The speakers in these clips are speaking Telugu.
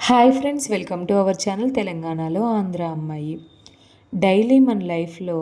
Hi friends, welcome to our channel తెలంగాణలో ఆంధ్ర అమ్మాయి. డైలీ మన లైఫ్లో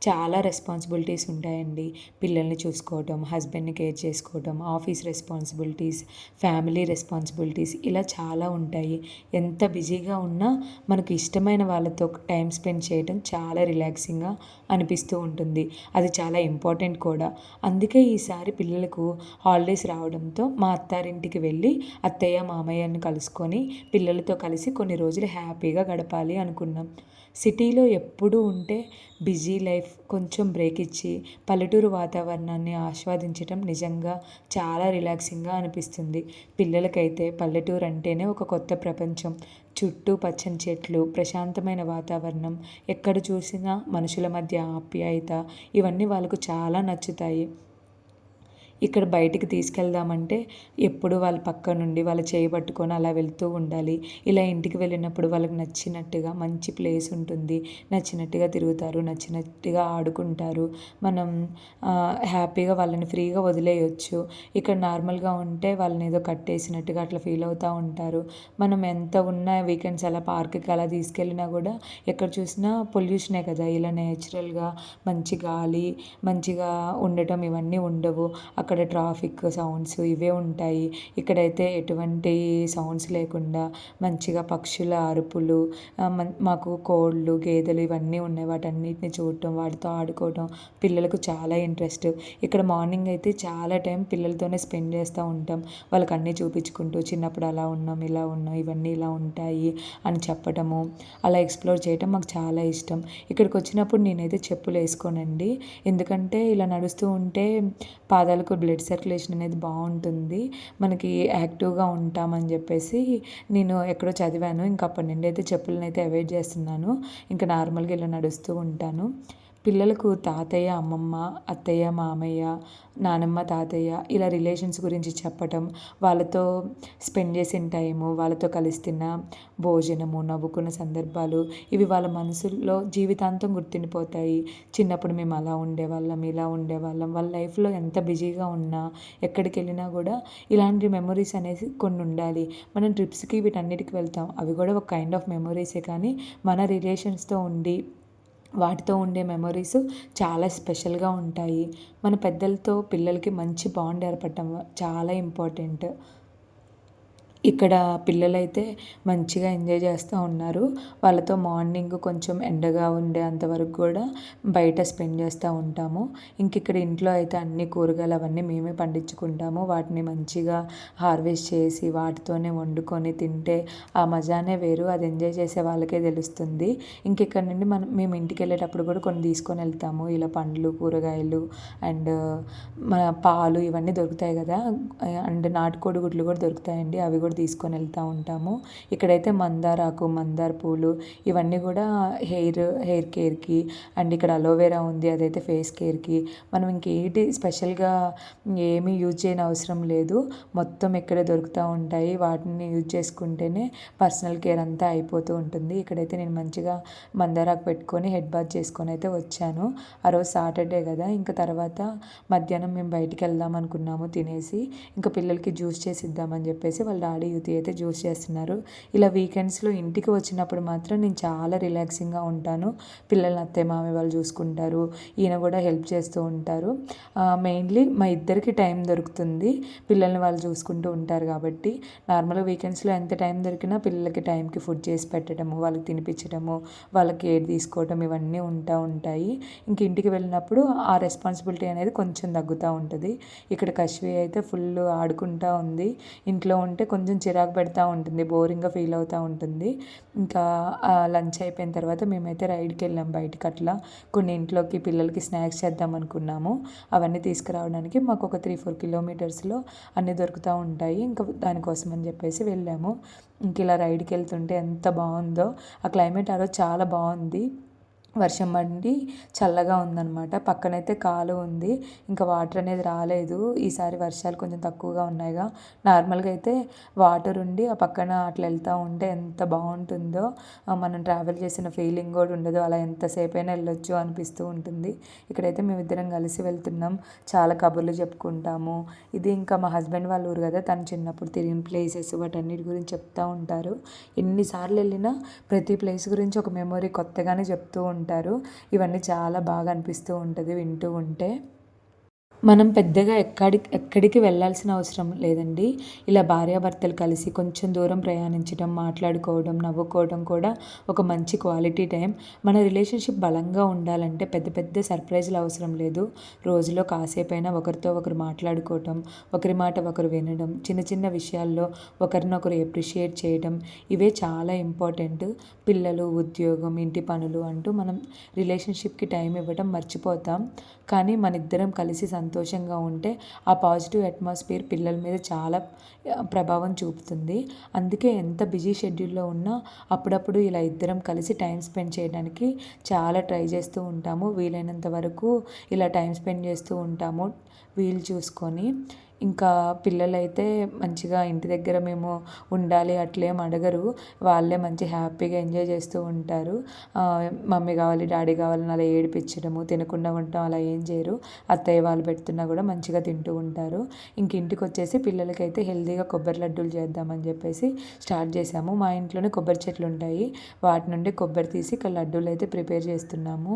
చాలా రెస్పాన్సిబిలిటీస్ ఉంటాయండి. పిల్లల్ని చూసుకోవటం, హస్బెండ్ని కేర్ చేసుకోవటం, ఆఫీస్ రెస్పాన్సిబిలిటీస్, ఫ్యామిలీ రెస్పాన్సిబిలిటీస్, ఇలా చాలా ఉంటాయి. ఎంత బిజీగా ఉన్నా మనకు ఇష్టమైన వాళ్ళతో టైం స్పెండ్ చేయడం చాలా రిలాక్సింగ్గా అనిపిస్తూ ఉంటుంది. అది చాలా ఇంపార్టెంట్ కూడా. అందుకే ఈసారి పిల్లలకు హాలిడేస్ రావడంతో మా అత్తారింటికి వెళ్ళి అత్తయ్య మామయ్యని కలుసుకొని పిల్లలతో కలిసి కొన్ని రోజులు హ్యాపీగా గడపాలి అనుకున్నాం. సిటీలో ఎప్పుడూ ఉంటే బిజీ లైఫ్, కొంచెం బ్రేక్ ఇచ్చి పల్లెటూరు వాతావరణాన్ని ఆస్వాదించటం నిజంగా చాలా రిలాక్సింగ్గా అనిపిస్తుంది. పిల్లలకైతే పల్లెటూరు అంటేనే ఒక కొత్త ప్రపంచం. చుట్టూ పచ్చని చెట్లు, ప్రశాంతమైన వాతావరణం, ఎక్కడ చూసినా మనుషుల మధ్య ఆప్యాయత, ఇవన్నీ వాళ్ళకు చాలా నచ్చుతాయి. ఇక్కడ బయటికి తీసుకెళ్దామంటే ఎప్పుడు వాళ్ళ పక్క నుండి వాళ్ళ చేయి పట్టుకొని అలా వెళ్తూ ఉండాలి. ఇలా ఇంటికి వెళ్ళినప్పుడు వాళ్ళకి నచ్చినట్టుగా మంచి ప్లేస్ ఉంటుంది. నచ్చినట్టుగా తిరుగుతారు, నచ్చినట్టుగా ఆడుకుంటారు. మనం హ్యాపీగా వాళ్ళని ఫ్రీగా వదిలేయొచ్చు. ఇక్కడ నార్మల్గా ఉంటే వాళ్ళని ఏదో కట్టేసినట్టుగా అట్లా ఫీల్ అవుతూ ఉంటారు. మనం ఎంత ఉన్నా వీకెండ్స్ అలా పార్క్కి అలా తీసుకెళ్ళినా కూడా ఎక్కడ చూసినా పొల్యూషనే కదా. ఇలా నేచురల్గా మంచి గాలి, మంచిగా ఉండటం ఇవన్నీ ఉండవు. అక్కడ ట్రాఫిక్ సౌండ్స్ ఇవే ఉంటాయి. ఇక్కడైతే ఎటువంటి సౌండ్స్ లేకుండా మంచిగా పక్షుల అరుపులు, మాకు కోళ్ళు, గేదెలు ఇవన్నీ ఉన్నాయి. వాటన్నిటిని చూడటం, వాటితో ఆడుకోవటం పిల్లలకు చాలా ఇంట్రెస్ట్. ఇక్కడ మార్నింగ్ అయితే చాలా టైం పిల్లలతోనే స్పెండ్ చేస్తూ ఉంటాం. వాళ్ళకి అన్నీ చూపించుకుంటూ చిన్నప్పుడు అలా ఉన్నాం, ఇలా ఉన్నాం, ఇవన్నీ ఇలా ఉంటాయి అని చెప్పటము, అలా ఎక్స్ప్లోర్ చేయటం మాకు చాలా ఇష్టం. ఇక్కడికి వచ్చినప్పుడు నేనైతే చెప్పులు వేసుకోనండి. ఎందుకంటే ఇలా నడుస్తూ ఉంటే పాదాలకు బ్లడ్ సర్క్యులేషన్ అనేది బాగుంటుంది, మనకి యాక్టివ్గా ఉంటామని చెప్పేసి నేను ఎక్కడో చదివాను. ఇంక అప్పటి నుండి అయితే చెప్పులను అయితే అవాయిడ్ చేస్తున్నాను. ఇంకా నార్మల్గా ఇలా నడుస్తూ ఉంటాను. పిల్లలకు తాతయ్య, అమ్మమ్మ, అత్తయ్య, మామయ్య, నానమ్మ, తాతయ్య ఇలా రిలేషన్స్ గురించి చెప్పటం, వాళ్ళతో స్పెండ్ చేసిన టైము, వాళ్ళతో కలిసి తిన్న భోజనము, నవ్వుకున్న సందర్భాలు, ఇవి వాళ్ళ మనసుల్లో జీవితాంతం గుర్తుండిపోతాయి. చిన్నప్పుడు మేము అలా ఉండేవాళ్ళం, ఇలా ఉండేవాళ్ళం. వాళ్ళ లైఫ్లో ఎంత బిజీగా ఉన్నా, ఎక్కడికి వెళ్ళినా కూడా ఇలాంటి మెమొరీస్ అనేసి కొన్ని ఉండాలి. మనం ట్రిప్స్కి వీటన్నిటికి వెళ్తాం, అవి కూడా ఒక కైండ్ ఆఫ్ మెమొరీసే. కానీ మన రిలేషన్స్తో ఉండి వాటితో ఉండే మెమొరీస్ చాలా స్పెషల్గా ఉంటాయి. మన పెద్దలతో పిల్లలకి మంచి బాండ్ ఏర్పడటం చాలా ఇంపార్టెంట్. ఇక్కడ పిల్లలైతే మంచిగా ఎంజాయ్ చేస్తూ ఉన్నారు. వాళ్ళతో మార్నింగ్ కొంచెం ఎండగా ఉండే అంతవరకు కూడా బయట స్పెండ్ చేస్తూ ఉంటాము. ఇక్కడ ఇంట్లో అయితే అన్ని కూరగాయలు అవన్నీ మేమే పండించుకుంటాము. వాటిని మంచిగా హార్వెస్ట్ చేసి వాటితోనే వండుకొని తింటే ఆ మజానే వేరు. అది ఎంజాయ్ చేసే వాళ్ళకే తెలుస్తుంది. ఇక్కడ నుండి మేము ఇంటికి వెళ్ళేటప్పుడు కూడా కొన్ని తీసుకొని వెళ్తాము. ఇలా పండ్లు, కూరగాయలు అండ్ మన పాలు ఇవన్నీ దొరుకుతాయి కదా. అండ్ నాటుకోడి గుడ్లు కూడా దొరుకుతాయండి, అవి కూడా తీసుకొని వెళ్తూ ఉంటాము. ఇక్కడైతే మందారాకు, మందార పూలు ఇవన్నీ కూడా హెయిర్ కేర్కి, అండ్ ఇక్కడ అలోవెరా ఉంది, అదైతే ఫేస్ కేర్కి. మనం ఇంకేంటి స్పెషల్గా ఏమీ యూజ్ చేయని అవసరం లేదు. మొత్తం ఇక్కడే దొరుకుతూ ఉంటాయి. వాటిని యూజ్ చేసుకుంటేనే పర్సనల్ కేర్ అంతా అయిపోతూ ఉంటుంది. ఇక్కడైతే నేను మంచిగా మందారాకు పెట్టుకొని హెడ్ బాత్ చేసుకొని అయితే వచ్చాను. ఆ రోజు సాటర్డే కదా. తర్వాత మధ్యాహ్నం మేము బయటికి వెళ్దాం అనుకున్నాము తినేసి. పిల్లలకి జ్యూస్ చేసి ఇద్దామని చెప్పేసి వాళ్ళ డాడీ యూతి అయితే జ్యూస్ చేస్తున్నారు. ఇలా వీకెండ్స్లో ఇంటికి వచ్చినప్పుడు మాత్రం నేను చాలా రిలాక్సింగ్గా ఉంటాను. పిల్లల్ని అత్తయ్య మామయ్య వాళ్ళు చూసుకుంటారు, ఈయన కూడా హెల్ప్ చేస్తూ ఉంటారు. మెయిన్లీ మా ఇద్దరికి టైం దొరుకుతుంది, పిల్లల్ని వాళ్ళు చూసుకుంటూ ఉంటారు కాబట్టి. నార్మల్గా వీకెండ్స్లో ఎంత టైం దొరికినా పిల్లలకి టైంకి ఫుడ్ చేసి పెట్టడము, వాళ్ళకి తినిపించడము, వాళ్ళకి కేర్ తీసుకోవడం ఇవన్నీ ఉంటాయి. ఇంటికి వెళ్ళినప్పుడు ఆ రెస్పాన్సిబిలిటీ అనేది కొంచెం తగ్గుతూ ఉంటుంది. ఇక్కడ కశ్వి అయితే ఫుల్ ఆడుకుంటూ ఉంది. ఇంట్లో ఉంటే కొంచెం చిరాకు పెడతా ఉంటుంది, బోరింగ్గా ఫీల్ అవుతూ ఉంటుంది. లంచ్ అయిపోయిన తర్వాత మేమైతే రైడ్కి వెళ్ళాం బయటికి. అట్లా కొన్ని ఇంట్లోకి పిల్లలకి స్నాక్స్ చేద్దాం అనుకున్నాము. అవన్నీ తీసుకురావడానికి మాకు ఒక 3-4 కిలోమీటర్స్లో అన్నీ దొరుకుతూ ఉంటాయి. దానికోసం అని చెప్పేసి వెళ్ళాము. ఇలా రైడ్కి వెళ్తుంటే ఎంత బాగుందో. ఆ క్లైమేట్ ఆ రోజు చాలా బాగుంది. వర్షం పడి చల్లగా ఉందన్నమాట. పక్కనైతే కాలువ ఉంది. ఇంకా వాటర్ అనేది రాలేదు. ఈసారి వర్షాలు కొంచెం తక్కువగా ఉన్నాయిగా. నార్మల్‌గా అయితే వాటర్ ఉండి ఆ పక్కన అట్లా వెళ్తూ ఉంటే ఎంత బాగుంటుందో, మనం ట్రావెల్ చేసిన ఫీలింగ్ కూడా ఉండదు. అలా ఎంతసేపైనా వెళ్ళొచ్చు అనిపిస్తూ ఉంటుంది. ఇక్కడైతే మేమిద్దరం కలిసి వెళ్తున్నాం. చాలా కబుర్లు చెప్పుకుంటాము. ఇది ఇంకా మా హస్బెండ్ వాళ్ళ ఊరు కదా, తను చిన్నప్పుడు తిరిగిన ప్లేసెస్ వాటన్నిటి గురించి చెప్తూ ఉంటారు. ఎన్నిసార్లు వెళ్ళినా ప్రతి ప్లేస్ గురించి ఒక మెమొరీ కొత్తగానే చెప్తూ ఉంటారు. ఇవన్నీ చాలా బాగా అనిపిస్తూ ఉంటుంది వింటూ ఉంటే. మనం పెద్దగా ఎక్కడికి వెళ్ళాల్సిన అవసరం లేదండి. ఇలా భార్యాభర్తలు కలిసి కొంచెం దూరం ప్రయాణించడం, మాట్లాడుకోవడం, నవ్వుకోవడం కూడా ఒక మంచి క్వాలిటీ టైం. మన రిలేషన్‌షిప్ బలంగా ఉండాలంటే పెద్ద పెద్ద సర్ప్రైజ్‌లు అవసరం లేదు. రోజులో కాసేపైనా ఒకరితో ఒకరు మాట్లాడుకోవటం, ఒకరి మాట ఒకరు వినడం, చిన్న చిన్న విషయాల్లో ఒకరినొకరు అప్రిషియేట్ చేయడం, ఇవే చాలా ఇంపార్టెంట్. పిల్లలు, ఉద్యోగం, ఇంటి పనులు అంటూ మనం రిలేషన్‌షిప్‌కి టైం ఇవ్వడం మర్చిపోతాం. కానీ మనిద్దరం కలిసి సంతోషంగా ఉంటే ఆ పాజిటివ్ అట్మాస్ఫియర్ పిల్లల మీద చాలా ప్రభావం చూపుతుంది. అందుకే ఎంత బిజీ షెడ్యూల్లో ఉన్నా అప్పుడప్పుడు ఇలా ఇద్దరం కలిసి టైం స్పెండ్ చేయడానికి చాలా ట్రై చేస్తూ ఉంటాము. వీలైనంత వరకు ఇలా టైం స్పెండ్ చేస్తూ ఉంటాము వీలు చూసుకొని. ఇంకా పిల్లలైతే మంచిగా ఇంటి దగ్గర మేము ఉండాలి అట్లేం అడగరు. వాళ్ళే మంచి హ్యాపీగా ఎంజాయ్ చేస్తూ ఉంటారు. మమ్మీ కావాలి, డాడీ కావాలని అలా ఏడిపించడము, తినకుండా ఉండటం అలా ఏం చేయరు. అత్తయ్య వాళ్ళు పెడుతున్నా కూడా మంచిగా తింటూ ఉంటారు. ఇంక ఇంటికి వచ్చేసి పిల్లలకైతే హెల్తీగా కొబ్బరి లడ్డూలు చేద్దామని చెప్పేసి స్టార్ట్ చేసాము. మా ఇంట్లోనే కొబ్బరి చెట్లు ఉంటాయి. వాటి నుండి కొబ్బరి తీసి ఇక్కడ లడ్డూలు అయితే ప్రిపేర్ చేస్తున్నాము.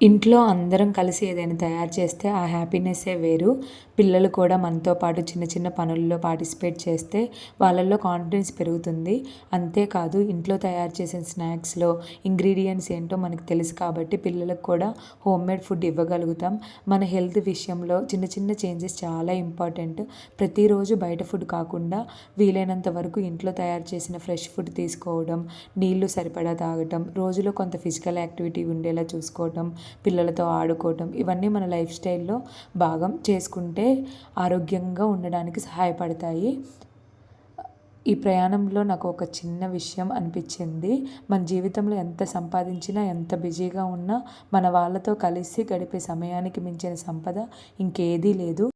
ఇంట్లో అందరం కలిసి ఏదైనా తయారు చేస్తే ఆ హ్యాపీనెస్సే వేరు. పిల్లలు కూడా మనతో పాటు చిన్న చిన్న పనుల్లో పార్టిసిపేట్ చేస్తే వాళ్ళల్లో కాన్ఫిడెన్స్ పెరుగుతుంది. అంతేకాదు ఇంట్లో తయారు చేసిన స్నాక్స్‌లో ఇంగ్రీడియంట్స్ ఏంటో మనకు తెలుసు కాబట్టి పిల్లలకు కూడా హోమ్‌మేడ్ ఫుడ్ ఇవ్వగలుగుతాం. మన హెల్త్ విషయంలో చిన్న చిన్న చేంజెస్ చాలా ఇంపార్టెంట్. ప్రతిరోజు బయట ఫుడ్ కాకుండా వీలైనంత వరకు ఇంట్లో తయారు చేసిన ఫ్రెష్ ఫుడ్ తీసుకోవడం, నీళ్లు సరిపడా తాగటం, రోజులో కొంత ఫిజికల్ యాక్టివిటీ ఉండేలా చూసుకోవటం, పిల్లలతో ఆడుకోవటం, ఇవన్నీ మన లైఫ్ స్టైల్లో భాగం చేసుకుంటే ఆరోగ్యంగా ఉండడానికి సహాయపడతాయి. ఈ ప్రయాణంలో నాకు ఒక చిన్న విషయం అనిపించింది. మన జీవితంలో ఎంత సంపాదించినా, ఎంత బిజీగా ఉన్నా మన వాళ్ళతో కలిసి గడిపే సమయానికి మించిన సంపద ఇంకేదీ లేదు.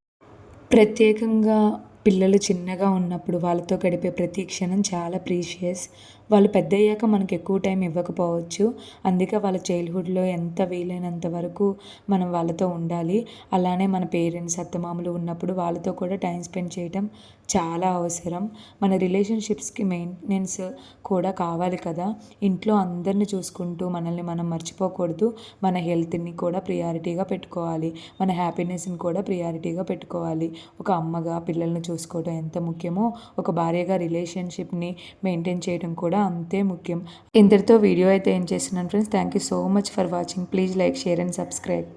ప్రత్యేకంగా పిల్లలు చిన్నగా ఉన్నప్పుడు వాళ్ళతో గడిపే ప్రతి క్షణం చాలా ప్రీషియస్. వాళ్ళు పెద్దయ్యాక మనకు ఎక్కువ టైం ఇవ్వకపోవచ్చు. అందుకే వాళ్ళ చైల్డ్‌హుడ్‌లో ఎంత వీలైనంత వరకు మనం వాళ్ళతో ఉండాలి. అలానే మన పేరెంట్స్, అత్తమామలు ఉన్నప్పుడు వాళ్ళతో కూడా టైం స్పెండ్ చేయటం చాలా అవసరం. మన రిలేషన్‌షిప్స్‌కి మెయింటెనెన్స్ కూడా కావాలి కదా. ఇంట్లో అందరిని చూసుకుంటూ మనల్ని మనం మర్చిపోకూడదు. మన హెల్త్‌ని కూడా ప్రియారిటీగా పెట్టుకోవాలి. మన హ్యాపీనెస్‌ని కూడా ప్రియారిటీగా పెట్టుకోవాలి. ఒక అమ్మగా పిల్లల్ని చూసుకోవడం ఎంత ముఖ్యమో, ఒక భార్యగా రిలేషన్‌షిప్‌ని మెయింటైన్ చేయడం కూడా అంతే ముఖ్యం. ఇంతటితో వీడియో అయితే ఏం చేస్తున్నాను friends. Thank you so much for watching. Please like, share and subscribe.